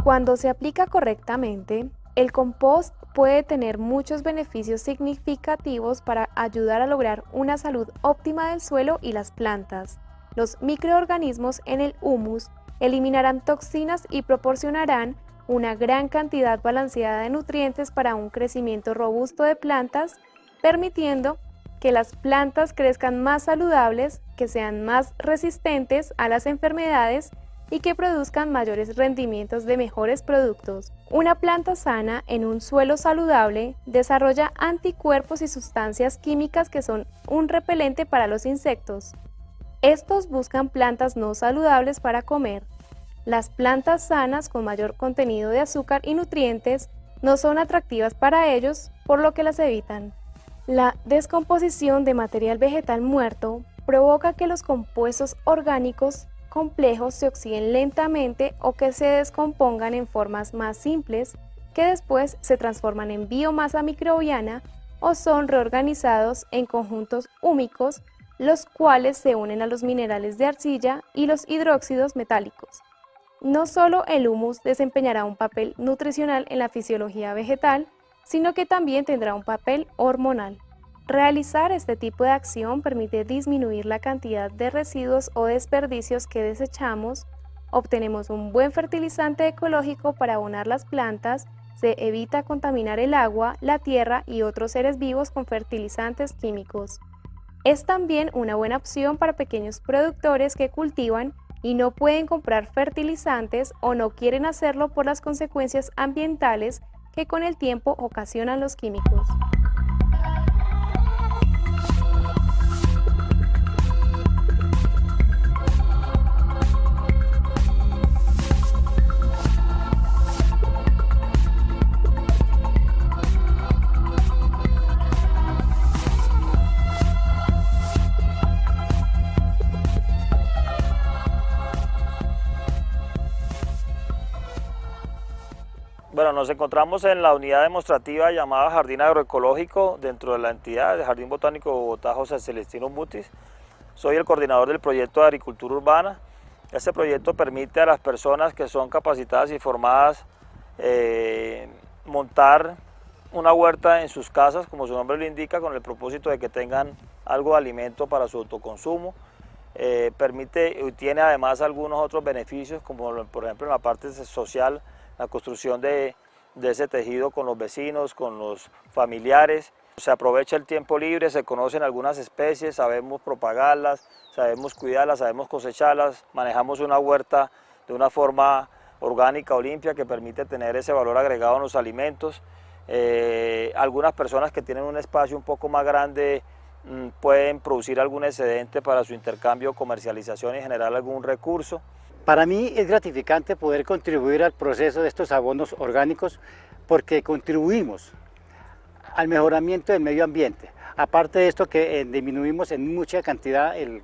Cuando se aplica correctamente, el compost puede tener muchos beneficios significativos para ayudar a lograr una salud óptima del suelo y las plantas. Los microorganismos en el humus eliminarán toxinas y proporcionarán una gran cantidad balanceada de nutrientes para un crecimiento robusto de plantas, permitiendo que las plantas crezcan más saludables, que sean más resistentes a las enfermedades y que produzcan mayores rendimientos de mejores productos. Una planta sana en un suelo saludable desarrolla anticuerpos y sustancias químicas que son un repelente para los insectos. Estos buscan plantas no saludables para comer. Las plantas sanas con mayor contenido de azúcar y nutrientes no son atractivas para ellos, por lo que las evitan. La descomposición de material vegetal muerto provoca que los compuestos orgánicos complejos se oxiden lentamente o que se descompongan en formas más simples que después se transforman en biomasa microbiana o son reorganizados en conjuntos húmicos, los cuales se unen a los minerales de arcilla y los hidróxidos metálicos. No solo el humus desempeñará un papel nutricional en la fisiología vegetal, sino que también tendrá un papel hormonal. Realizar este tipo de acción permite disminuir la cantidad de residuos o desperdicios que desechamos, obtenemos un buen fertilizante ecológico para abonar las plantas, se evita contaminar el agua, la tierra y otros seres vivos con fertilizantes químicos. Es también una buena opción para pequeños productores que cultivan y no pueden comprar fertilizantes o no quieren hacerlo por las consecuencias ambientales que con el tiempo ocasionan los químicos. Bueno, nos encontramos en la unidad demostrativa llamada Jardín Agroecológico dentro de la entidad del Jardín Botánico de Bogotá José Celestino Mutis. Soy el coordinador del proyecto de agricultura urbana. Este proyecto permite a las personas que son capacitadas y formadas montar una huerta en sus casas, como su nombre lo indica, con el propósito de que tengan algo de alimento para su autoconsumo. Tiene además algunos otros beneficios, como por ejemplo en la parte social, la construcción de ese tejido con los vecinos, con los familiares. Se aprovecha el tiempo libre, se conocen algunas especies, sabemos propagarlas, sabemos cuidarlas, sabemos cosecharlas, manejamos una huerta de una forma orgánica o limpia que permite tener ese valor agregado en los alimentos. Algunas personas que tienen un espacio un poco más grande pueden producir algún excedente para su intercambio, comercialización y generar algún recurso. Para mí es gratificante poder contribuir al proceso de estos abonos orgánicos porque contribuimos al mejoramiento del medio ambiente. Aparte de esto que disminuimos en mucha cantidad el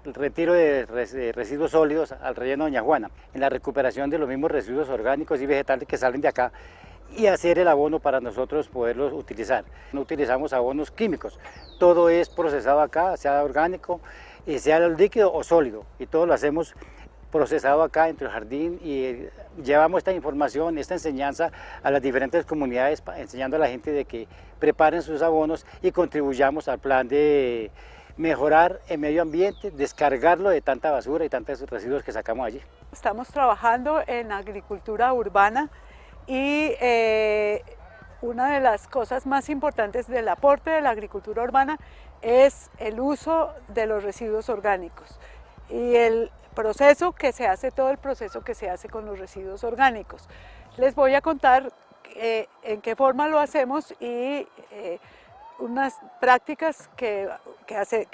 retiro de residuos sólidos al relleno de Doña Juana, en la recuperación de los mismos residuos orgánicos y vegetales que salen de acá y hacer el abono para nosotros poderlos utilizar. No utilizamos abonos químicos, todo es procesado acá, sea orgánico, sea líquido o sólido, y todo lo hacemos procesado acá dentro del jardín y llevamos esta información, esta enseñanza a las diferentes comunidades, enseñando a la gente de que preparen sus abonos y contribuyamos al plan de mejorar el medio ambiente, descargarlo de tanta basura y tantos residuos que sacamos allí. Estamos trabajando en agricultura urbana y una de las cosas más importantes del aporte de la agricultura urbana es el uso de los residuos orgánicos y el proceso que se hace, todo el proceso que se hace con los residuos orgánicos. Les voy a contar en qué forma lo hacemos y unas prácticas que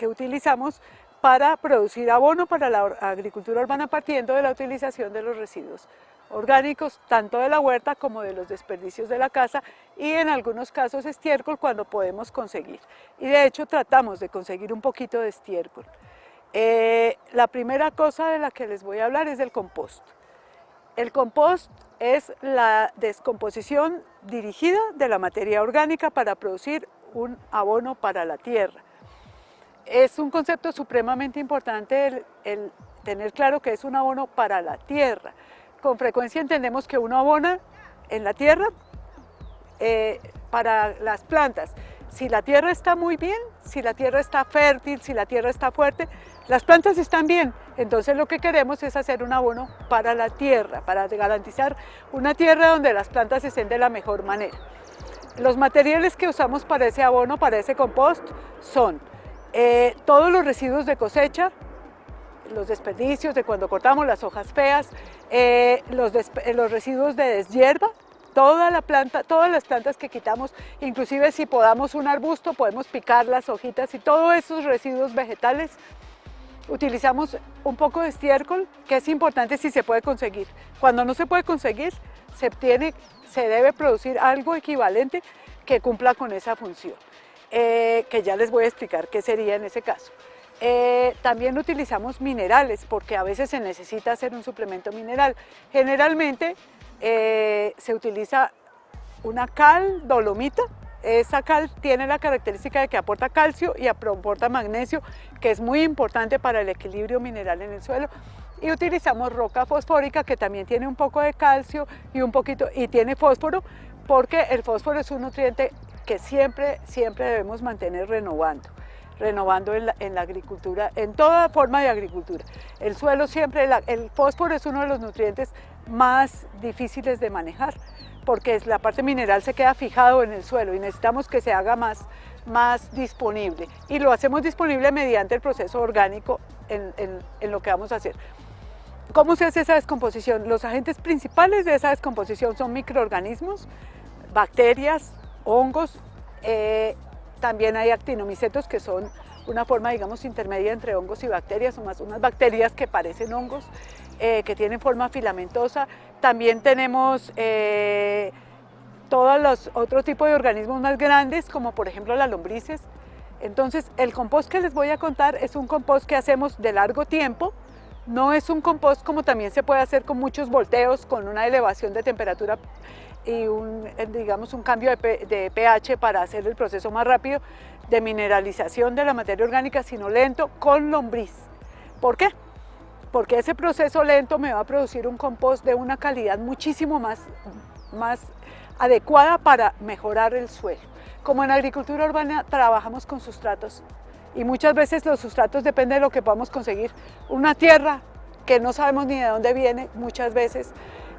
utilizamos para producir abono para la agricultura urbana partiendo de la utilización de los residuos orgánicos, tanto de la huerta como de los desperdicios de la casa y en algunos casos estiércol cuando podemos conseguir. Y de hecho tratamos de conseguir un poquito de estiércol. La primera cosa de la que les voy a hablar es del compost. El compost es la descomposición dirigida de la materia orgánica para producir un abono para la tierra. Es un concepto supremamente importante el tener claro que es un abono para la tierra, con frecuencia entendemos que uno abona en la tierra para las plantas. Si la tierra está muy bien, si la tierra está fértil, si la tierra está fuerte, las plantas están bien. Entonces lo que queremos es hacer un abono para la tierra, para garantizar una tierra donde las plantas estén de la mejor manera. Los materiales que usamos para ese abono, para ese compost, son todos los residuos de cosecha, los desperdicios de cuando cortamos las hojas feas, los residuos de deshierva, todas las plantas que quitamos, inclusive si podamos un arbusto, podemos picar las hojitas y todos esos residuos vegetales. Utilizamos un poco de estiércol, que es importante si se puede conseguir. Cuando no se puede conseguir, se debe producir algo equivalente que cumpla con esa función, que ya les voy a explicar qué sería en ese caso. También utilizamos minerales, porque a veces se necesita hacer un suplemento mineral. Generalmente se utiliza una cal dolomita. Esa cal tiene la característica de que aporta calcio y aporta magnesio, que es muy importante para el equilibrio mineral en el suelo. Y utilizamos roca fosfórica, que también tiene un poco de calcio y tiene fósforo, porque el fósforo es un nutriente que siempre debemos mantener renovando en la agricultura, en toda forma de agricultura. El suelo siempre, el fósforo es uno de los nutrientes más difíciles de manejar, porque la parte mineral se queda fijado en el suelo y necesitamos que se haga más disponible. Y lo hacemos disponible mediante el proceso orgánico en lo que vamos a hacer. ¿Cómo se hace esa descomposición? Los agentes principales de esa descomposición son microorganismos, bacterias, hongos, también hay actinomicetos, que son una forma, digamos, intermedia entre hongos y bacterias, son más unas bacterias que parecen hongos, que tienen forma filamentosa. También tenemos todos los otros tipos de organismos más grandes, como por ejemplo las lombrices. Entonces, el compost que les voy a contar es un compost que hacemos de largo tiempo. No es un compost como también se puede hacer con muchos volteos, con una elevación de temperatura y digamos un cambio de pH para hacer el proceso más rápido de mineralización de la materia orgánica, sino lento, con lombriz. ¿Por qué? Porque ese proceso lento me va a producir un compost de una calidad muchísimo más adecuada para mejorar el suelo. Como en agricultura urbana trabajamos con sustratos, y muchas veces los sustratos dependen de lo que podamos conseguir. Una tierra que no sabemos ni de dónde viene muchas veces,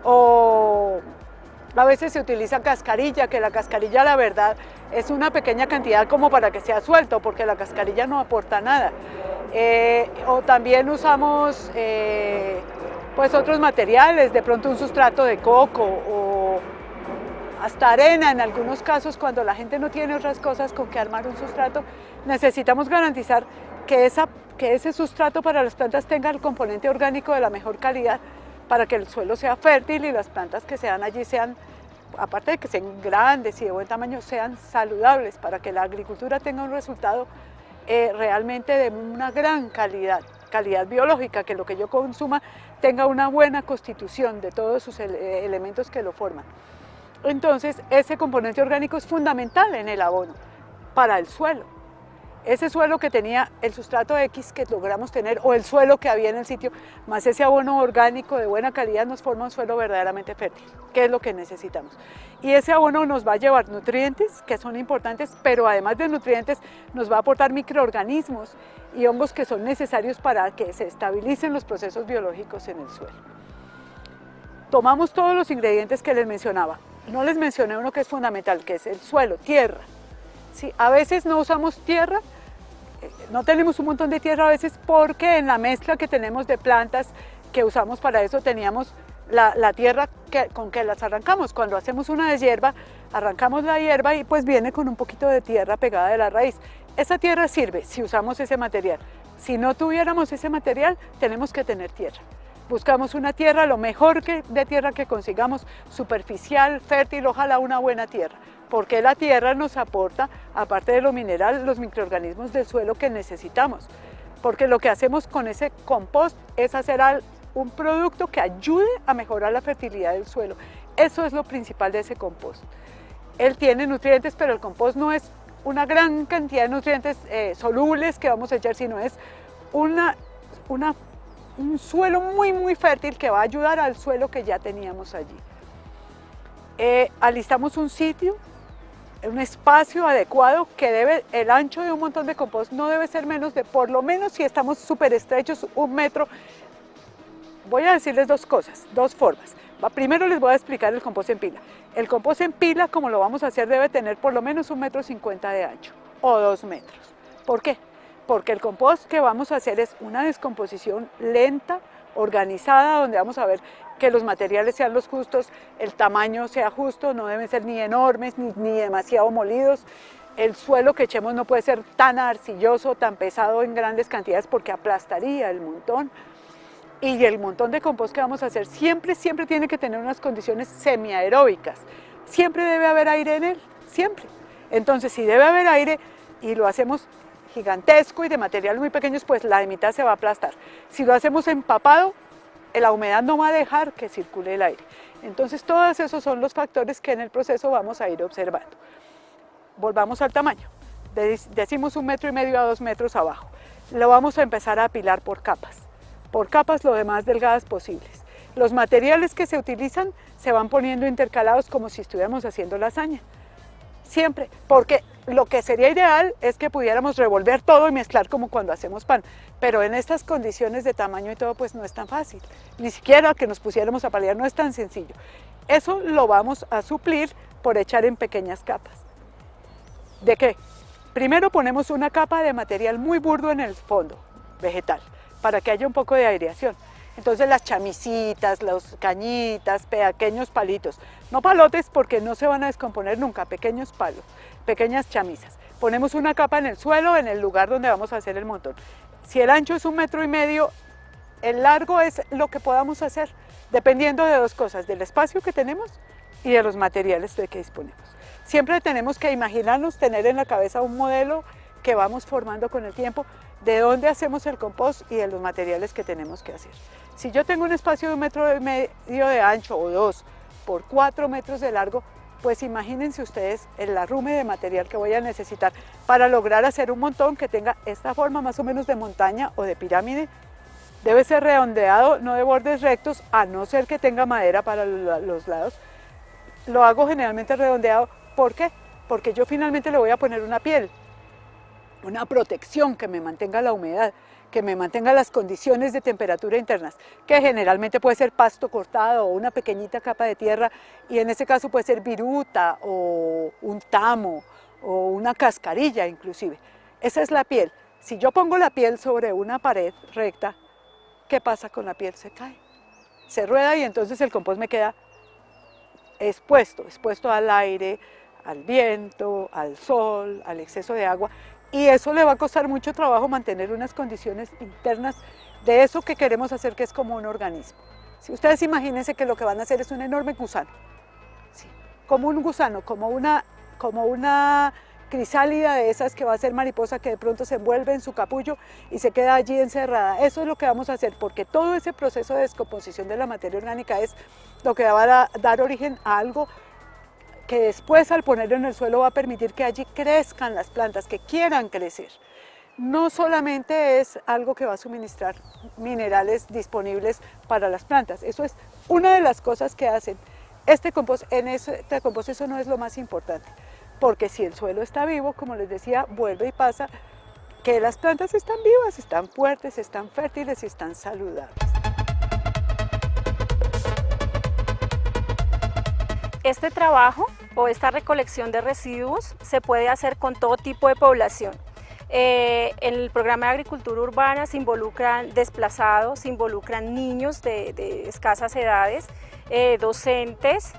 o a veces se utiliza cascarilla, que la cascarilla, la verdad, es una pequeña cantidad como para que sea suelto, porque la cascarilla no aporta nada. O también usamos pues otros materiales, de pronto un sustrato de coco o hasta arena en algunos casos. Cuando la gente no tiene otras cosas con que armar un sustrato, necesitamos garantizar que ese sustrato para las plantas tenga el componente orgánico de la mejor calidad, para que el suelo sea fértil y las plantas que sean allí sean, aparte de que sean grandes y de buen tamaño, sean saludables, para que la agricultura tenga un resultado realmente de una gran calidad biológica, que lo que yo consuma tenga una buena constitución de todos sus elementos que lo forman. Entonces, ese componente orgánico es fundamental en el abono para el suelo. Ese suelo que tenía el sustrato X que logramos tener, o el suelo que había en el sitio, más ese abono orgánico de buena calidad, nos forma un suelo verdaderamente fértil, que es lo que necesitamos. Y ese abono nos va a llevar nutrientes, que son importantes, pero además de nutrientes nos va a aportar microorganismos y hongos que son necesarios para que se estabilicen los procesos biológicos en el suelo. Tomamos todos los ingredientes que les mencionaba. No les mencioné uno que es fundamental, que es el suelo, tierra. Sí, a veces no usamos tierra, no tenemos un montón de tierra a veces, porque en la mezcla que tenemos de plantas que usamos para eso teníamos la tierra con que las arrancamos. Cuando hacemos una deshierva, arrancamos la hierba y pues viene con un poquito de tierra pegada de la raíz. Esa tierra sirve si usamos ese material. Si no tuviéramos ese material, tenemos que tener tierra. Buscamos una tierra, lo mejor de tierra que consigamos, superficial, fértil, ojalá una buena tierra, porque la tierra nos aporta, aparte de lo mineral, los microorganismos del suelo que necesitamos, porque lo que hacemos con ese compost es hacer un producto que ayude a mejorar la fertilidad del suelo. Eso es lo principal de ese compost. Él tiene nutrientes, pero el compost no es una gran cantidad de nutrientes solubles que vamos a echar, sino es una un suelo muy fértil que va a ayudar al suelo que ya teníamos allí. Alistamos un sitio, un espacio adecuado que debe, el ancho de un montón de compost no debe ser menos de, por lo menos si estamos súper estrechos, 1 metro. Voy a decirles dos cosas, dos formas. Primero les voy a explicar el compost en pila. El compost en pila, como lo vamos a hacer, debe tener por lo menos 1,50 m de ancho o 2 metros. ¿Por qué? Porque el compost que vamos a hacer es una descomposición lenta, organizada, donde vamos a ver que los materiales sean los justos, el tamaño sea justo, no deben ser ni enormes ni demasiado molidos. El suelo que echemos no puede ser tan arcilloso, tan pesado en grandes cantidades porque aplastaría el montón. Y el montón de compost que vamos a hacer siempre tiene que tener unas condiciones semiaeróbicas. Siempre debe haber aire en él, siempre. Entonces, si debe haber aire y lo hacemos gigantesco y de materiales muy pequeños, pues la de mitad se va a aplastar. Si lo hacemos empapado, la humedad no va a dejar que circule el aire. Entonces, todos esos son los factores que en el proceso vamos a ir observando. Volvamos al tamaño. Decimos 1,5 m a 2 metros abajo. Lo vamos a empezar a apilar por capas lo de más delgadas posibles. Los materiales que se utilizan se van poniendo intercalados como si estuviéramos haciendo lasaña. Siempre, porque lo que sería ideal es que pudiéramos revolver todo y mezclar como cuando hacemos pan, pero en estas condiciones de tamaño y todo pues no es tan fácil, ni siquiera que nos pusiéramos a paliar no es tan sencillo. Eso lo vamos a suplir por echar en pequeñas capas. ¿De qué? Primero ponemos una capa de material muy burdo en el fondo, vegetal, para que haya un poco de aireación. Entonces las chamisitas, las cañitas, pequeños palitos, no palotes porque no se van a descomponer nunca, pequeños palos, pequeñas chamisas. Ponemos una capa en el suelo, en el lugar donde vamos a hacer el montón. Si el ancho es 1,5 m, el largo es lo que podamos hacer, dependiendo de dos cosas, del espacio que tenemos y de los materiales de que disponemos. Siempre tenemos que imaginarnos, tener en la cabeza un modelo que vamos formando con el tiempo, de dónde hacemos el compost y de los materiales que tenemos que hacer. Si yo tengo un espacio de 1,5 m de ancho o 2 por 4 metros de largo, pues imagínense ustedes el arrume de material que voy a necesitar para lograr hacer un montón que tenga esta forma más o menos de montaña o de pirámide. Debe ser redondeado, no de bordes rectos, a no ser que tenga madera para los lados. Lo hago generalmente redondeado. ¿Por qué? Porque yo finalmente le voy a poner una piel, una protección que me mantenga la humedad, que me mantenga las condiciones de temperatura internas, que generalmente puede ser pasto cortado o una pequeñita capa de tierra, y en ese caso puede ser viruta o un tamo o una cascarilla inclusive. Esa es la piel. Si yo pongo la piel sobre una pared recta, ¿qué pasa con la piel? Se cae, se rueda y entonces el compost me queda expuesto al aire, al viento, al sol, al exceso de agua. Y eso le va a costar mucho trabajo mantener unas condiciones internas de eso que queremos hacer, que es como un organismo. Si ustedes imagínense que lo que van a hacer es un enorme gusano, ¿sí? Como un gusano, como una crisálida de esas que va a ser mariposa, que de pronto se envuelve en su capullo y se queda allí encerrada. Eso es lo que vamos a hacer, porque todo ese proceso de descomposición de la materia orgánica es lo que va a dar origen a algo que después, al ponerlo en el suelo, va a permitir que allí crezcan las plantas, que quieran crecer. No solamente es algo que va a suministrar minerales disponibles para las plantas, eso es una de las cosas que hacen este compost. En este compost eso no es lo más importante, porque si el suelo está vivo, como les decía, vuelve y pasa, que las plantas están vivas, están fuertes, están fértiles y están saludables. Este trabajo o esta recolección de residuos se puede hacer con todo tipo de población. En el programa de agricultura urbana se involucran desplazados, se involucran niños de escasas edades, docentes,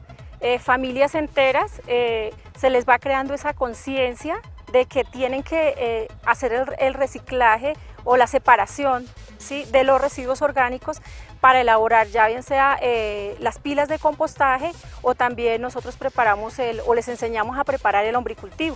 familias enteras. Se les va creando esa conciencia de que tienen que hacer el reciclaje o la separación, ¿sí?, de los residuos orgánicos para elaborar ya bien sea las pilas de compostaje, o también nosotros preparamos o les enseñamos a preparar el hombricultivo.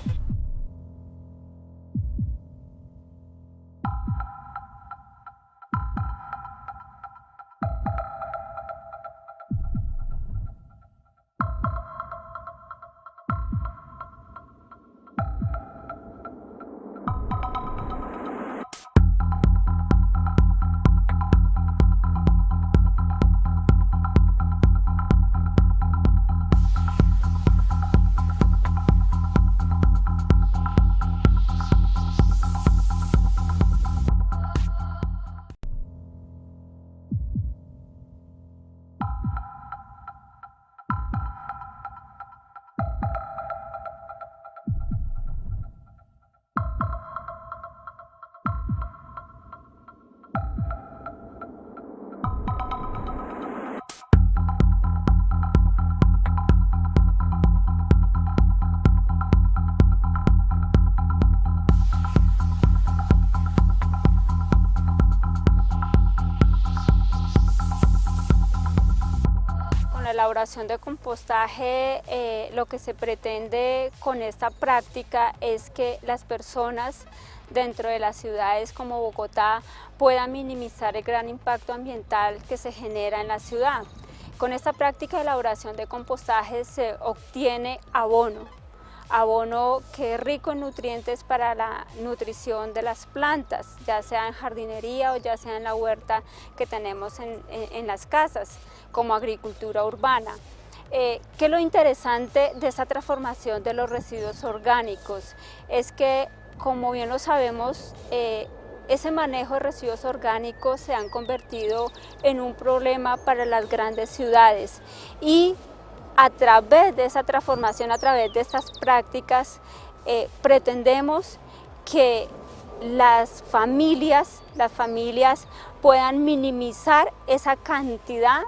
elaboración de compostaje, lo que se pretende con esta práctica es que las personas dentro de las ciudades como Bogotá puedan minimizar el gran impacto ambiental que se genera en la ciudad. Con esta práctica de elaboración de compostaje se obtiene abono que es rico en nutrientes para la nutrición de las plantas, ya sea en jardinería o ya sea en la huerta que tenemos en las casas, como agricultura urbana. ¿Qué es lo interesante de esta transformación de los residuos orgánicos? Es que, como bien lo sabemos, ese manejo de residuos orgánicos se han convertido en un problema para las grandes ciudades y a través de esa transformación, a través de estas prácticas, pretendemos que las familias puedan minimizar esa cantidad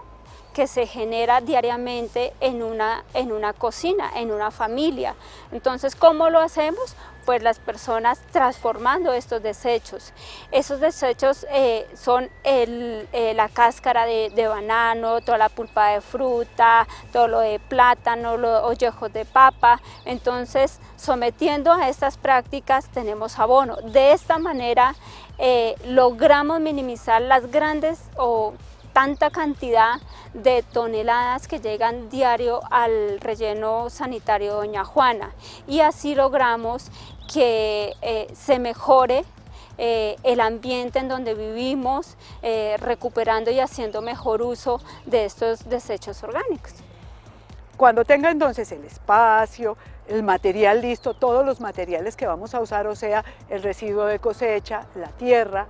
que se genera diariamente en una cocina, en una familia. Entonces, ¿cómo lo hacemos? Pues las personas transformando estos desechos. Esos desechos son la cáscara de banano, toda la pulpa de fruta, todo lo de plátano, los ollejos de papa. Entonces, sometiendo a estas prácticas tenemos abono. De esta manera logramos minimizar las grandes o tanta cantidad de toneladas que llegan diario al relleno sanitario Doña Juana, y así logramos que se mejore el ambiente en donde vivimos, recuperando y haciendo mejor uso de estos desechos orgánicos. Cuando tenga entonces el espacio, el material listo, todos los materiales que vamos a usar, o sea, el residuo de cosecha, la tierra,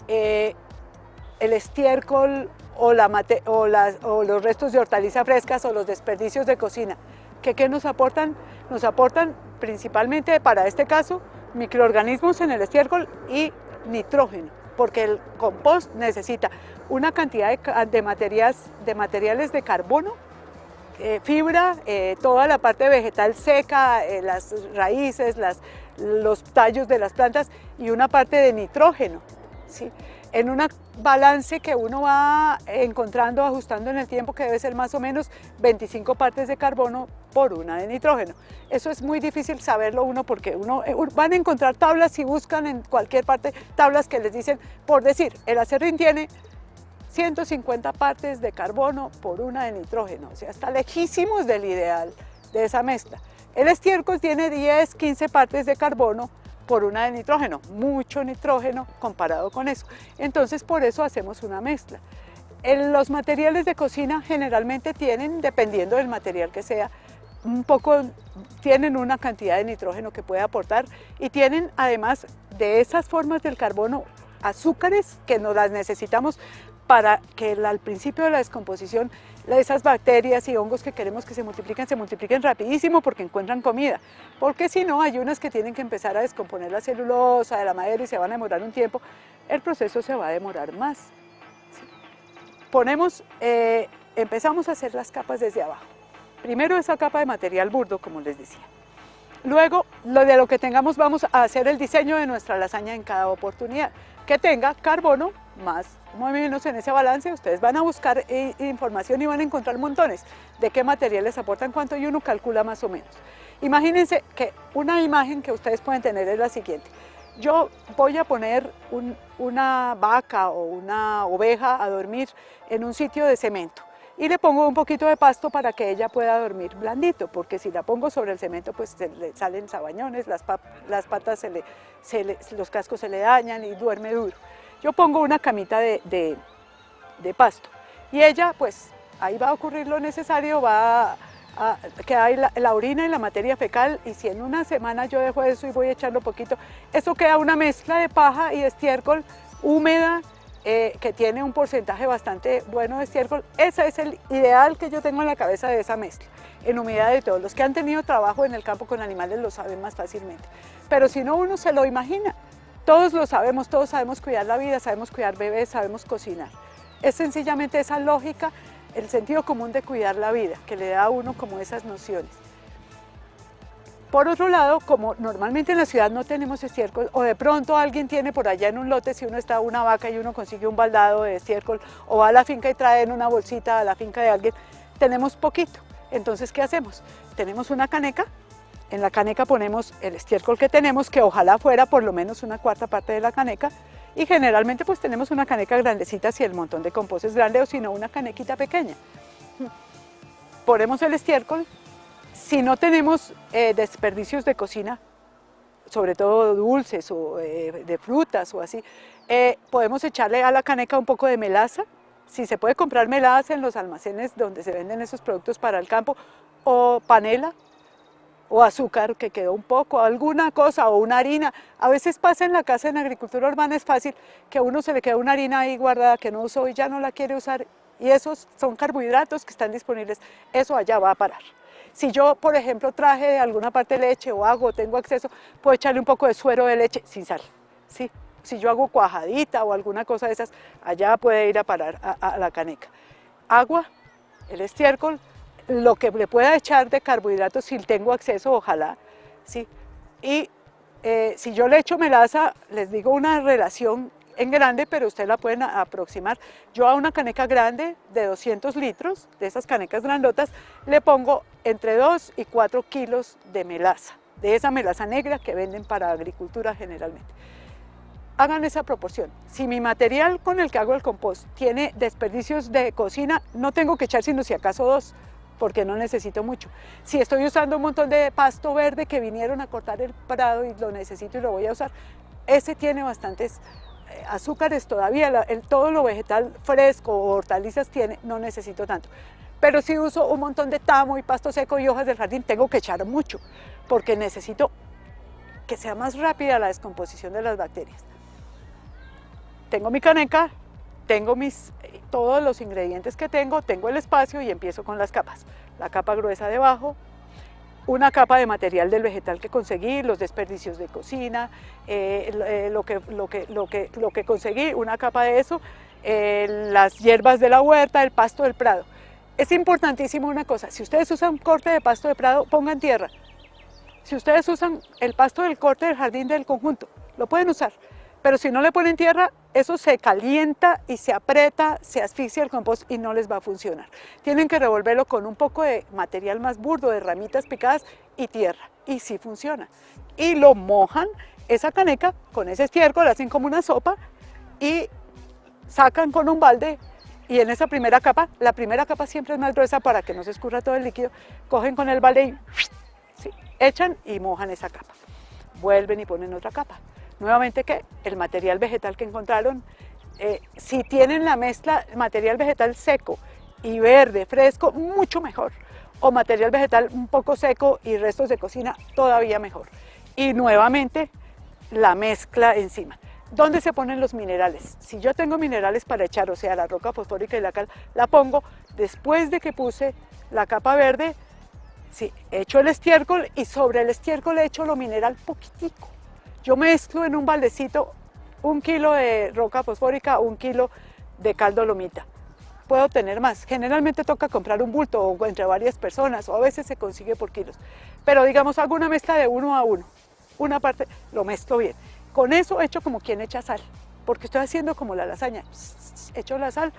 el estiércol o los restos de hortalizas frescas o los desperdicios de cocina, ¿qué nos aportan? Nos aportan principalmente, para este caso, microorganismos en el estiércol y nitrógeno, porque el compost necesita una cantidad de materiales de carbono, fibra, toda la parte vegetal seca, las raíces, los tallos de las plantas, y una parte de nitrógeno, ¿sí? En un balance que uno va encontrando, ajustando en el tiempo, que debe ser más o menos 25 partes de carbono por una de nitrógeno. Eso es muy difícil saberlo porque van a encontrar tablas, si buscan en cualquier parte tablas que les dicen, por decir, el acerrín tiene 150 partes de carbono por una de nitrógeno, o sea, está lejísimos del ideal de esa mezcla. El estiércol tiene 10, 15 partes de carbono por una de nitrógeno, mucho nitrógeno comparado con eso. Entonces, por eso hacemos una mezcla. Los materiales de cocina generalmente tienen, dependiendo del material que sea, tienen una cantidad de nitrógeno que puede aportar, y tienen, además de esas formas del carbono, azúcares que no las necesitamos para que al principio de la descomposición esas bacterias y hongos que queremos que se multipliquen rapidísimo porque encuentran comida, porque si no hay unas que tienen que empezar a descomponer la celulosa de la madera y se van a demorar un tiempo, el proceso se va a demorar más. Empezamos a hacer las capas desde abajo. Primero esa capa de material burdo, como les decía. Luego, de lo que tengamos, vamos a hacer el diseño de nuestra lasaña en cada oportunidad, que tenga carbono más o menos en ese balance. Ustedes van a buscar información y van a encontrar montones de qué materiales aportan cuánto, y uno calcula más o menos. Imagínense que una imagen que ustedes pueden tener es la siguiente. Yo voy a poner una vaca o una oveja a dormir en un sitio de cemento, y le pongo un poquito de pasto para que ella pueda dormir blandito, porque si la pongo sobre el cemento pues se le salen sabañones, las patas, los cascos se le dañan y duerme duro. Yo pongo una camita de pasto, y ella pues ahí va a ocurrir lo necesario, va a quedar la orina y la materia fecal, y si en una semana yo dejo eso y voy echando poquito, eso queda una mezcla de paja y estiércol húmeda, que tiene un porcentaje bastante bueno de estiércol. Ese es el ideal que yo tengo en la cabeza de esa mezcla, en humedad y todo. Los que han tenido trabajo en el campo con animales lo saben más fácilmente, pero si no, uno se lo imagina. Todos lo sabemos, todos sabemos cuidar la vida, sabemos cuidar bebés, sabemos cocinar. Es sencillamente esa lógica, el sentido común de cuidar la vida, que le da a uno como esas nociones. Por otro lado, como normalmente en la ciudad no tenemos estiércol, o de pronto alguien tiene por allá en un lote, si uno está una vaca y uno consigue un baldado de estiércol, o va a la finca y trae en una bolsita a la finca de alguien, tenemos poquito. Entonces, ¿qué hacemos? Tenemos una caneca, en la caneca ponemos el estiércol que tenemos, que ojalá fuera por lo menos una cuarta parte de la caneca, y generalmente pues tenemos una caneca grandecita si el montón de compost es grande, o si no una canequita pequeña. Ponemos el estiércol. Si no tenemos desperdicios de cocina, sobre todo dulces o de frutas o así, podemos echarle a la caneca un poco de melaza. Si se puede comprar melaza en los almacenes donde se venden esos productos para el campo, o panela, o azúcar que quedó un poco, alguna cosa, o una harina. A veces pasa en la casa en agricultura urbana, es fácil que a uno se le queda una harina ahí guardada que no usó y ya no la quiere usar, y esos son carbohidratos que están disponibles, eso allá va a parar. Si yo, por ejemplo, traje de alguna parte leche o hago, tengo acceso, puedo echarle un poco de suero de leche sin sal, ¿sí? Si yo hago cuajadita o alguna cosa de esas, allá puede ir a parar a la caneca. Agua, el estiércol, lo que le pueda echar de carbohidratos si tengo acceso, ojalá, ¿sí? Y si yo le echo melaza, les digo una relación en grande, pero ustedes la pueden aproximar. Yo a una caneca grande de 200 litros, de esas canecas grandotas, le pongo entre 2 y 4 kilos de melaza, de esa melaza negra que venden para agricultura generalmente. Hagan esa proporción. Si mi material con el que hago el compost tiene desperdicios de cocina, no tengo que echar sino si acaso 2, porque no necesito mucho. Si estoy usando un montón de pasto verde que vinieron a cortar el prado y lo necesito y lo voy a usar, ese tiene bastantes azúcares todavía, todo lo vegetal fresco o hortalizas tiene, no necesito tanto. Pero si uso un montón de tamo y pasto seco y hojas del jardín, tengo que echar mucho, porque necesito que sea más rápida la descomposición de las bacterias. Tengo mi caneca, tengo todos los ingredientes que tengo el espacio y empiezo con las capas. La capa gruesa debajo, una capa de material del vegetal que conseguí, los desperdicios de cocina, lo que conseguí, una capa de eso, las hierbas de la huerta, el pasto del prado. Es importantísimo una cosa, si ustedes usan corte de pasto de prado, pongan tierra. Si ustedes usan el pasto del corte del jardín del conjunto, lo pueden usar. Pero si no le ponen tierra, eso se calienta y se aprieta, se asfixia el compost y no les va a funcionar. Tienen que revolverlo con un poco de material más burdo, de ramitas picadas y tierra, y sí funciona. Y lo mojan, esa caneca, con ese estiércol, hacen como una sopa y sacan con un balde, y en esa primera capa, la primera capa siempre es más gruesa para que no se escurra todo el líquido, cogen con el balde y sí, echan y mojan esa capa. Vuelven y ponen otra capa. Nuevamente, ¿qué? El material vegetal que encontraron, si tienen la mezcla material vegetal seco y verde, fresco, mucho mejor. O material vegetal un poco seco y restos de cocina, todavía mejor. Y nuevamente, la mezcla encima. ¿Dónde se ponen los minerales? Si yo tengo minerales para echar, o sea, la roca fosfórica y la cal, la pongo después de que puse la capa verde, sí, echo el estiércol y sobre el estiércol echo lo mineral poquitico. Yo mezclo en un baldecito 1 kilo de roca fosfórica, 1 kilo de cal dolomita. Puedo tener más. Generalmente toca comprar un bulto o entre varias personas, o a veces se consigue por kilos. Pero digamos, hago una mezcla de 1 a 1. Una parte lo mezclo bien. Con eso echo como quien echa sal, porque estoy haciendo como la lasaña. Echo la sal,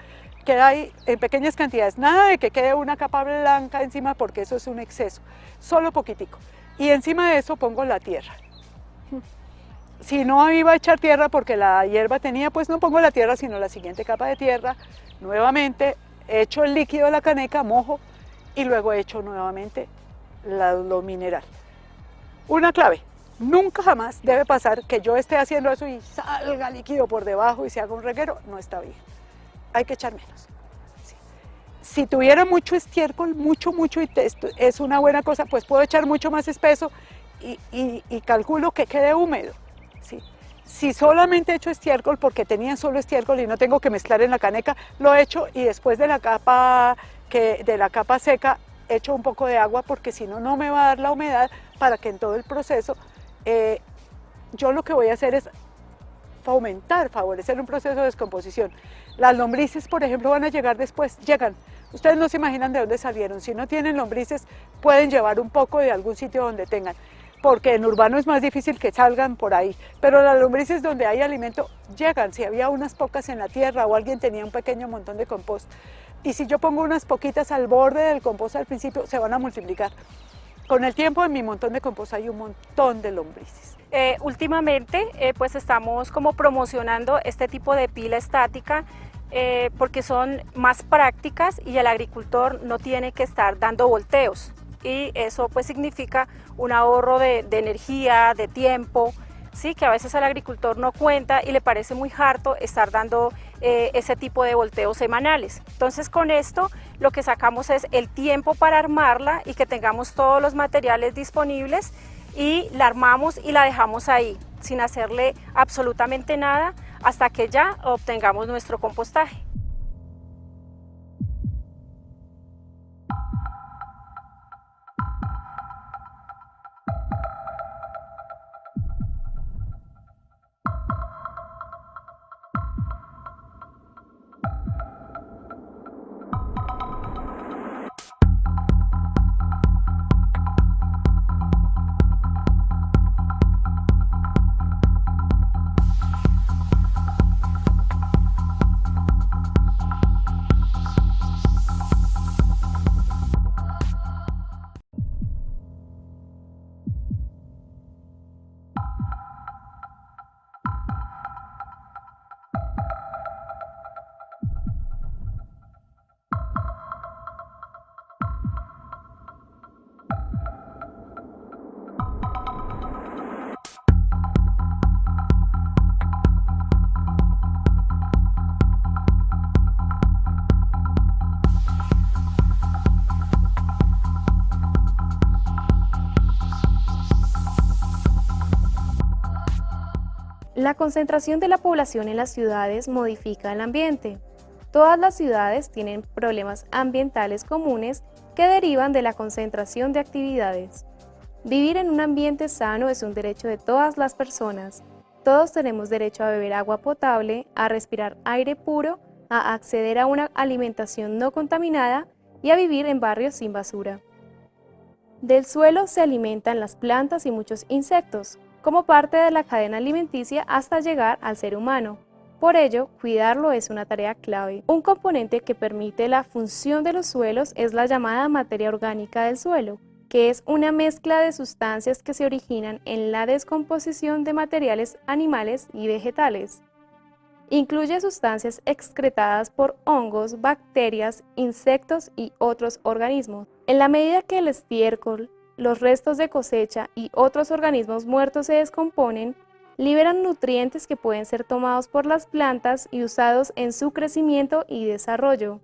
queda ahí en pequeñas cantidades. Nada de que quede una capa blanca encima, porque eso es un exceso. Solo poquitico. Y encima de eso pongo la tierra. Si no iba a echar tierra porque la hierba tenía, pues no pongo la tierra, sino la siguiente capa de tierra. Nuevamente echo el líquido de la caneca, mojo y luego echo nuevamente lo mineral. Una clave, nunca jamás debe pasar que yo esté haciendo eso y salga líquido por debajo y se haga un reguero, no está bien. Hay que echar menos. Sí. Si tuviera mucho estiércol, mucho y es una buena cosa, pues puedo echar mucho más espeso y calculo que quede húmedo. ¿Sí? Si solamente echo estiércol porque tenía solo estiércol y no tengo que mezclar en la caneca, lo echo y después de la capa seca echo un poco de agua porque si no, no me va a dar la humedad para que en todo el proceso yo lo que voy a hacer es favorecer un proceso de descomposición. Las lombrices, por ejemplo, van a llegar después, llegan. Ustedes no se imaginan de dónde salieron. Si no tienen lombrices, pueden llevar un poco de algún sitio donde tengan. Porque en urbano es más difícil que salgan por ahí, pero las lombrices donde hay alimento llegan. Si había unas pocas en la tierra o alguien tenía un pequeño montón de compost, y si yo pongo unas poquitas al borde del compost al principio, se van a multiplicar. Con el tiempo en mi montón de compost hay un montón de lombrices. Últimamente pues estamos como promocionando este tipo de pila estática porque son más prácticas y el agricultor no tiene que estar dando volteos, y eso pues significa un ahorro de energía, de tiempo, ¿sí? Que a veces al agricultor no cuenta y le parece muy harto estar dando ese tipo de volteos semanales. Entonces con esto lo que sacamos es el tiempo para armarla y que tengamos todos los materiales disponibles, y la armamos y la dejamos ahí sin hacerle absolutamente nada hasta que ya obtengamos nuestro compostaje. La concentración de la población en las ciudades modifica el ambiente. Todas las ciudades tienen problemas ambientales comunes que derivan de la concentración de actividades. Vivir en un ambiente sano es un derecho de todas las personas. Todos tenemos derecho a beber agua potable, a respirar aire puro, a acceder a una alimentación no contaminada y a vivir en barrios sin basura. Del suelo se alimentan las plantas y muchos insectos, como parte de la cadena alimenticia hasta llegar al ser humano. Por ello, cuidarlo es una tarea clave. Un componente que permite la función de los suelos es la llamada materia orgánica del suelo, que es una mezcla de sustancias que se originan en la descomposición de materiales animales y vegetales. Incluye sustancias excretadas por hongos, bacterias, insectos y otros organismos. En la medida que el estiércol, los restos de cosecha y otros organismos muertos se descomponen, liberan nutrientes que pueden ser tomados por las plantas y usados en su crecimiento y desarrollo.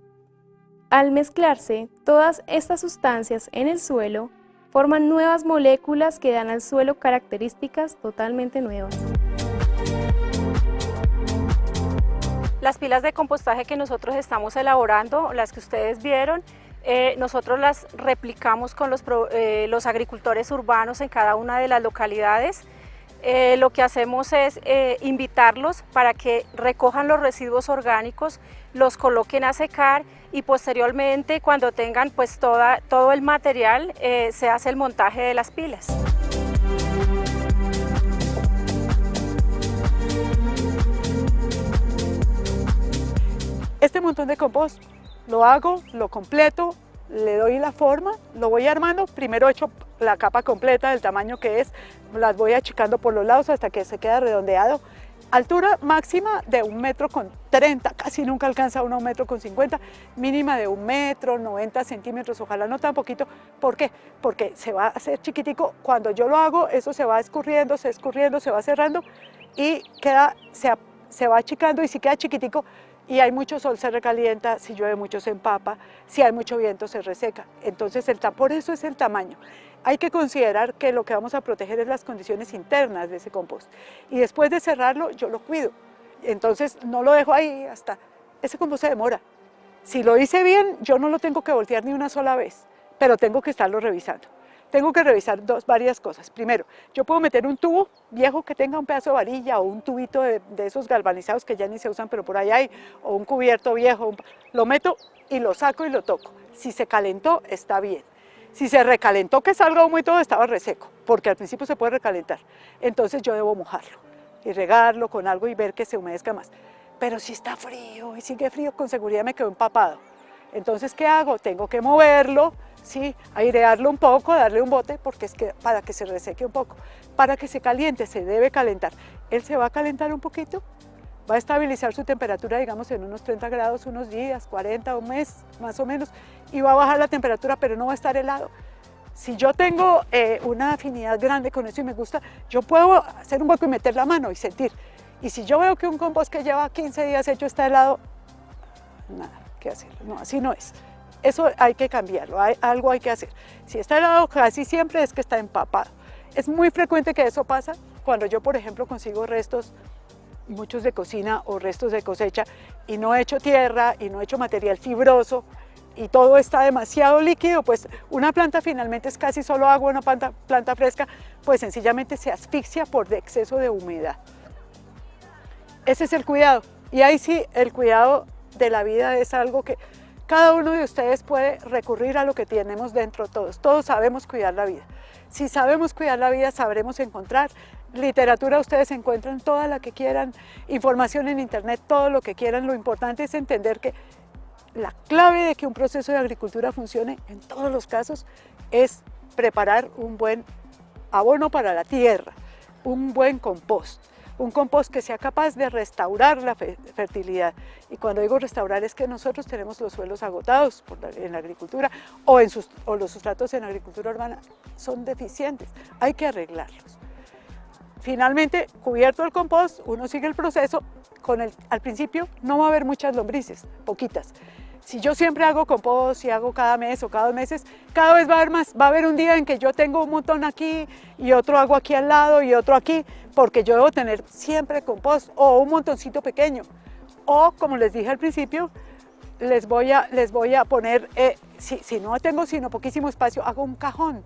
Al mezclarse, todas estas sustancias en el suelo forman nuevas moléculas que dan al suelo características totalmente nuevas. Las pilas de compostaje que nosotros estamos elaborando, las que ustedes vieron, nosotros las replicamos con los agricultores urbanos en cada una de las localidades. Lo que hacemos es invitarlos para que recojan los residuos orgánicos, los coloquen a secar y posteriormente, cuando tengan pues todo el material, se hace el montaje de las pilas. Este montón de compost lo hago, lo completo, le doy la forma, lo voy armando. Primero echo la capa completa del tamaño que es, las voy achicando por los lados hasta que se queda redondeado. Altura máxima de 1,30 m, casi nunca alcanza uno a 1,50 m, mínima de 1 metro, 90 centímetros, ojalá no tan poquito. ¿Por qué? Porque se va a hacer chiquitico. Cuando yo lo hago, eso se va escurriendo, se va cerrando y se va achicando, y si queda chiquitico y hay mucho sol se recalienta, si llueve mucho se empapa, si hay mucho viento se reseca. Entonces por eso es el tamaño. Hay que considerar que lo que vamos a proteger es las condiciones internas de ese compost. Y después de cerrarlo, yo lo cuido. Entonces no lo dejo ahí hasta... Ese compost se demora. Si lo hice bien, yo no lo tengo que voltear ni una sola vez, pero tengo que estarlo revisando. Tengo que revisar varias cosas. Primero, yo puedo meter un tubo viejo que tenga un pedazo de varilla o un tubito de esos galvanizados que ya ni se usan, pero por ahí hay, o un cubierto viejo. Lo meto y lo saco y lo toco. Si se calentó, está bien. Si se recalentó, que salga humo y todo, estaba reseco, porque al principio se puede recalentar. Entonces yo debo mojarlo y regarlo con algo y ver que se humedezca más. Pero si está frío y sigue frío, con seguridad me quedó empapado. Entonces, ¿qué hago? Tengo que moverlo, ¿sí? Airearlo un poco, darle un bote, porque es que para que se reseque un poco. Para que se caliente, se debe calentar. Él se va a calentar un poquito, va a estabilizar su temperatura, digamos, en unos 30 grados, unos días, 40, un mes, más o menos, y va a bajar la temperatura, pero no va a estar helado. Si yo tengo una afinidad grande con eso y me gusta, yo puedo hacer un hueco y meter la mano y sentir. Y si yo veo que un compost que lleva 15 días hecho está helado, nada que hacerlo, no, así no es. Eso hay que cambiarlo, algo hay que hacer. Si está helado, casi siempre es que está empapado. Es muy frecuente que eso pasa cuando yo, por ejemplo, consigo restos, muchos de cocina o restos de cosecha, y no he hecho tierra y no he hecho material fibroso, y todo está demasiado líquido, pues una planta finalmente es casi solo agua, una planta fresca, pues sencillamente se asfixia por exceso de humedad. Ese es el cuidado, y ahí sí, el cuidado de la vida es algo que cada uno de ustedes puede recurrir a lo que tenemos dentro todos sabemos cuidar la vida. Si sabemos cuidar la vida, sabremos encontrar literatura, ustedes encuentran toda la que quieran, información en internet, todo lo que quieran. Lo importante es entender que la clave de que un proceso de agricultura funcione en todos los casos es preparar un buen abono para la tierra, un buen compost. Un compost que sea capaz de restaurar la fertilidad. Y cuando digo restaurar es que nosotros tenemos los suelos agotados en la agricultura o los sustratos en la agricultura urbana son deficientes, hay que arreglarlos. Finalmente, cubierto el compost, uno sigue el proceso. Al principio no va a haber muchas lombrices, poquitas. Si yo siempre hago compost y hago cada mes o cada 2 meses, cada vez va a haber más. Va a haber un día en que yo tengo un montón aquí y otro hago aquí al lado y otro aquí, porque yo debo tener siempre compost o un montoncito pequeño. O, como les dije al principio, les voy a poner, si no tengo sino poquísimo espacio, hago un cajón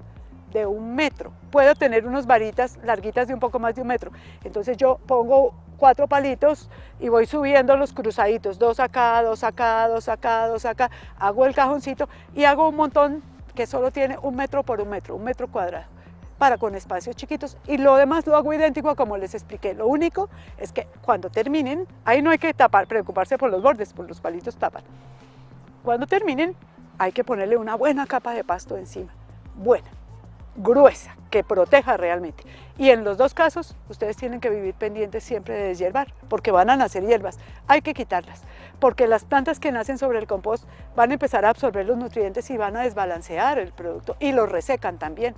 de 1 metro. Puedo tener unas varitas larguitas de un poco más de 1 metro. Entonces yo pongo 4 palitos y voy subiendo los cruzaditos, 2 acá, 2 acá, 2 acá, 2 acá, hago el cajoncito y hago un montón que solo tiene 1 metro por 1 metro, 1 metro cuadrado, para con espacios chiquitos, y lo demás lo hago idéntico a como les expliqué. Lo único es que cuando terminen, ahí no hay que preocuparse por los bordes, por los palitos tapan. Cuando terminen, hay que ponerle una buena capa de pasto encima, buena, gruesa, que proteja realmente. Y en los 2 casos, ustedes tienen que vivir pendientes siempre de deshiervar, porque van a nacer hierbas, hay que quitarlas, porque las plantas que nacen sobre el compost van a empezar a absorber los nutrientes y van a desbalancear el producto, y lo resecan también.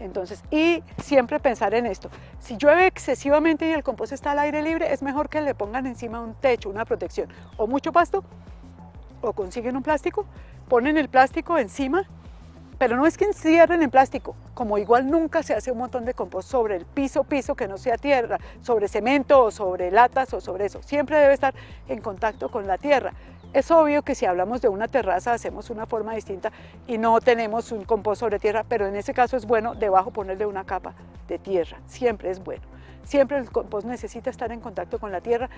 Entonces, y siempre pensar en esto, si llueve excesivamente y el compost está al aire libre, es mejor que le pongan encima un techo, una protección, o mucho pasto, o consiguen un plástico, ponen el plástico encima. Pero no es que encierren en plástico, como igual nunca se hace un montón de compost sobre el piso que no sea tierra, sobre cemento o sobre latas o sobre eso. Siempre debe estar en contacto con la tierra. Es obvio que si hablamos de una terraza hacemos una forma distinta y no tenemos un compost sobre tierra, pero en ese caso es bueno debajo ponerle una capa de tierra, siempre es bueno. Siempre el compost necesita estar en contacto con la tierra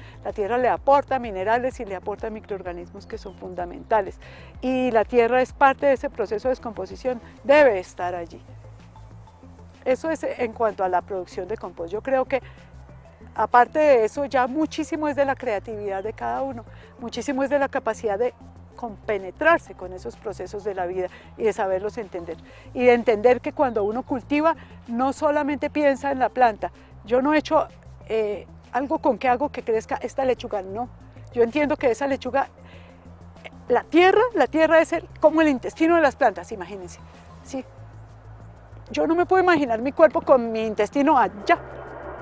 le aporta minerales y le aporta microorganismos que son fundamentales. Y la tierra es parte de ese proceso de descomposición, debe estar allí. Eso es en cuanto a la producción de compost. Yo creo que aparte de eso ya muchísimo es de la creatividad de cada uno, muchísimo es de la capacidad de compenetrarse con esos procesos de la vida y de saberlos entender. Y de entender que cuando uno cultiva no solamente piensa en la planta. Yo no he hecho algo con que hago que crezca esta lechuga, no. Yo entiendo que esa lechuga, la tierra es como el intestino de las plantas, imagínense. ¿Sí? Yo no me puedo imaginar mi cuerpo con mi intestino allá,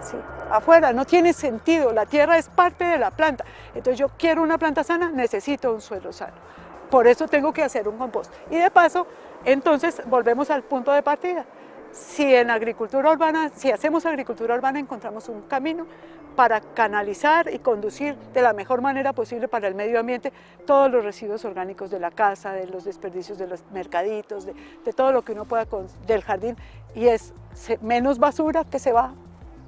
¿sí? Afuera, no tiene sentido, la tierra es parte de la planta. Entonces yo quiero una planta sana, necesito un suelo sano. Por eso tengo que hacer un compost. Y de paso, entonces volvemos al punto de partida. Si en agricultura urbana, si hacemos agricultura urbana, encontramos un camino para canalizar y conducir de la mejor manera posible para el medio ambiente todos los residuos orgánicos de la casa, de los desperdicios de los mercaditos, de todo lo que uno pueda del jardín, y es menos basura que se va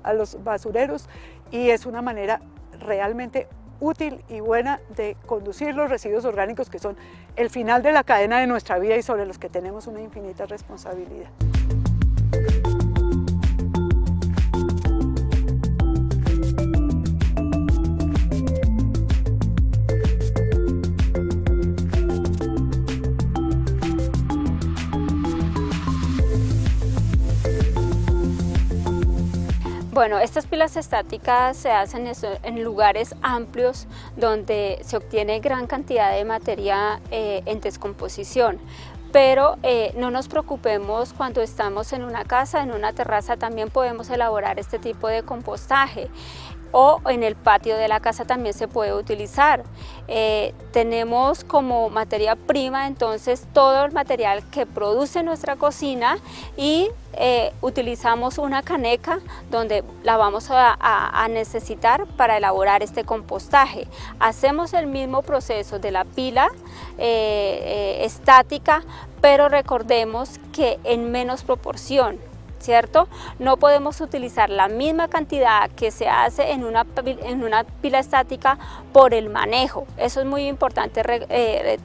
a los basureros, y es una manera realmente útil y buena de conducir los residuos orgánicos, que son el final de la cadena de nuestra vida y sobre los que tenemos una infinita responsabilidad. Bueno, estas pilas estáticas se hacen en lugares amplios donde se obtiene gran cantidad de materia en descomposición. Pero no nos preocupemos cuando estamos en una casa, en una terraza también podemos elaborar este tipo de compostaje. O en el patio de la casa también se puede utilizar. Tenemos como materia prima entonces todo el material que produce nuestra cocina y utilizamos una caneca donde la vamos a necesitar para elaborar este compostaje. Hacemos el mismo proceso de la pila estática, pero recordemos que en menos proporción, ¿cierto? No podemos utilizar la misma cantidad que se hace en una pila estática por el manejo. Eso es muy importante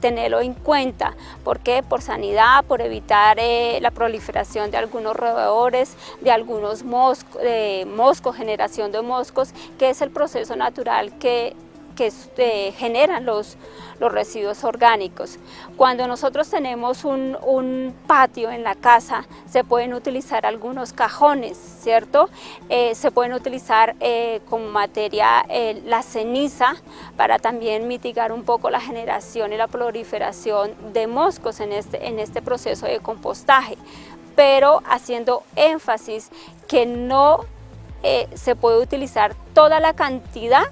tenerlo en cuenta. ¿Por qué? Por sanidad, por evitar la proliferación de algunos roedores, de algunos moscos, generación de moscos, que es el proceso natural que generan los residuos orgánicos. Cuando nosotros tenemos un patio en la casa, se pueden utilizar algunos cajones, ¿cierto? Se pueden utilizar como materia la ceniza para también mitigar un poco la generación y la proliferación de moscos en este proceso de compostaje, pero haciendo énfasis que no se puede utilizar toda la cantidad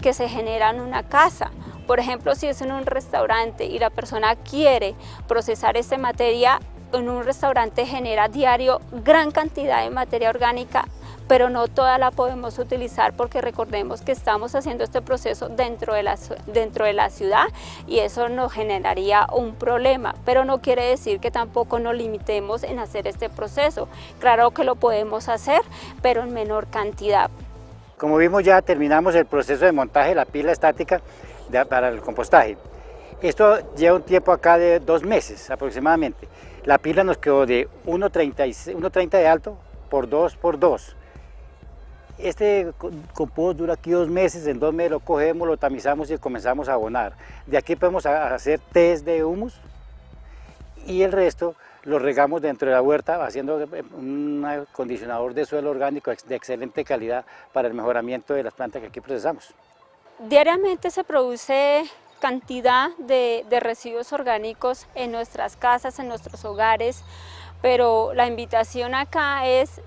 que se genera en una casa. Por ejemplo, si es en un restaurante y la persona quiere procesar esta materia, en un restaurante genera diario gran cantidad de materia orgánica, pero no toda la podemos utilizar porque recordemos que estamos haciendo este proceso dentro de la ciudad y eso nos generaría un problema, pero no quiere decir que tampoco nos limitemos en hacer este proceso. Claro que lo podemos hacer, pero en menor cantidad. Como vimos, ya terminamos el proceso de montaje de la pila estática para el compostaje. Esto lleva un tiempo acá de 2 meses aproximadamente. La pila nos quedó de 1,30 de alto por 2 por 2. Este compost dura aquí 2 meses, en 2 meses lo cogemos, lo tamizamos y comenzamos a abonar. De aquí podemos hacer test de humus y el resto lo regamos dentro de la huerta haciendo un acondicionador de suelo orgánico de excelente calidad para el mejoramiento de las plantas que aquí procesamos. Diariamente se produce cantidad de residuos orgánicos en nuestras casas, en nuestros hogares, pero la invitación acá es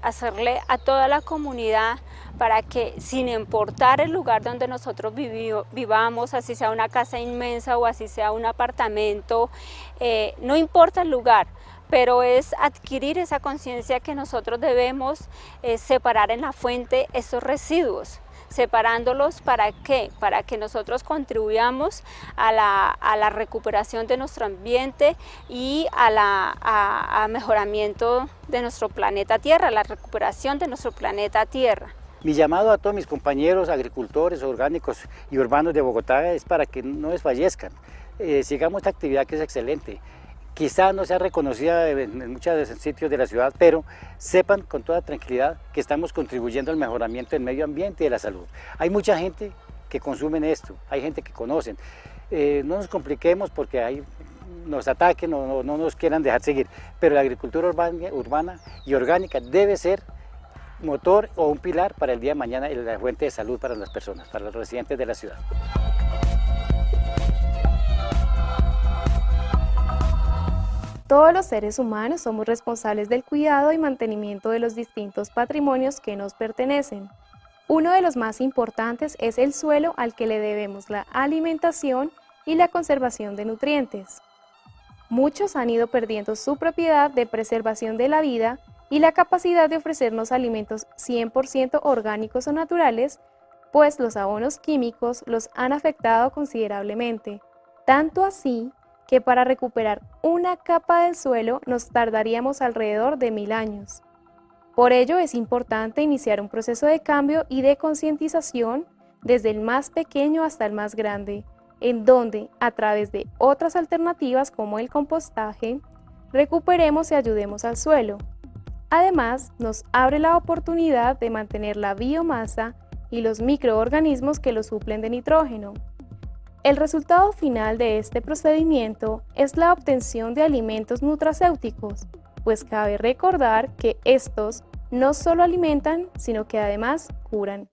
hacerle a toda la comunidad para que, sin importar el lugar donde nosotros vivamos, así sea una casa inmensa o así sea un apartamento, no importa el lugar, pero es adquirir esa conciencia que nosotros debemos separar en la fuente esos residuos. Separándolos, ¿para qué? Para que nosotros contribuyamos a la recuperación de nuestro ambiente y a mejoramiento de nuestro planeta Tierra, la recuperación de nuestro planeta Tierra. Mi llamado a todos mis compañeros agricultores, orgánicos y urbanos de Bogotá es para que no desfallezcan. Sigamos esta actividad que es excelente. Quizá no sea reconocida en muchos sitios de la ciudad, pero sepan con toda tranquilidad que estamos contribuyendo al mejoramiento del medio ambiente y de la salud. Hay mucha gente que consume esto, hay gente que conocen. No nos compliquemos porque nos ataquen o no nos quieran dejar seguir, pero la agricultura urbana y orgánica debe ser motor o un pilar para el día de mañana en la fuente de salud para las personas, para los residentes de la ciudad. Todos los seres humanos somos responsables del cuidado y mantenimiento de los distintos patrimonios que nos pertenecen. Uno de los más importantes es el suelo al que le debemos la alimentación y la conservación de nutrientes. Muchos han ido perdiendo su propiedad de preservación de la vida y la capacidad de ofrecernos alimentos 100% orgánicos o naturales, pues los abonos químicos los han afectado considerablemente, tanto así que para recuperar una capa del suelo nos tardaríamos alrededor de 1000 años. Por ello es importante iniciar un proceso de cambio y de concientización desde el más pequeño hasta el más grande, en donde, a través de otras alternativas como el compostaje, recuperemos y ayudemos al suelo. Además, nos abre la oportunidad de mantener la biomasa y los microorganismos que lo suplen de nitrógeno. El resultado final de este procedimiento es la obtención de alimentos nutracéuticos, pues cabe recordar que estos no solo alimentan, sino que además curan.